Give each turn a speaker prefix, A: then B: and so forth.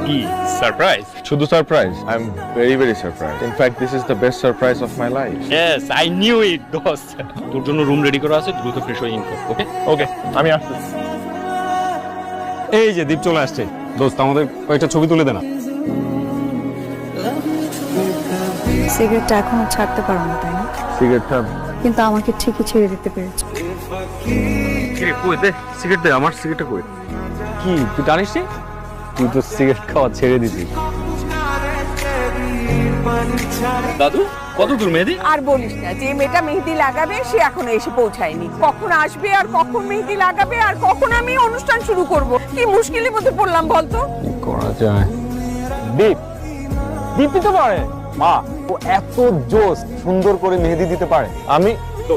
A: কি সারপ্রাইজ?
B: শুধু surprise? I am very very surprise. In fact this is the best surprise of my life.
A: Yes, I knew it দোস্ত। তোর জন্য room ready করা আছে, দ্রুত ফ্রেশ হয়ে ইন কর। ওকে
B: ওকে, আমি আসতেছি।
C: এই যে দীপ চলে আসছে। দোস্ত আমাদের কয়েকটা ছবি তুলে দে না।
D: সিগারেটটা এখনো ছাড়তে পারো না, তাই না?
B: সিগারেটটা
D: কিন্তু আমাকে ঠিকই ছেড়ে দিতে পেরেছো।
C: কি রে, কই দে সিগারেট দে, আমার সিগারেটটা কই? কি তুই জানিস নি? তুই তো সিগারেট খাওয়া ছেড়ে দিছিস।
A: দাদু, কত দূর মেহেদি?
E: আর বলিস না, যে মেয়েটা মেহেদি লাগাবে সে এখনো এসে পৌঁছায়নি। কখন আসবে আর কখন মেহেদি লাগাবে আর কখন আমি অনুষ্ঠান শুরু করব, কি মুশকিলের মধ্যে পড়লাম বলতো।
C: কি করা যায়? দীপ, দীপই তো পারে। মা, ও এত জোস সুন্দর করে মেহেদি দিতে পারে। আমি তো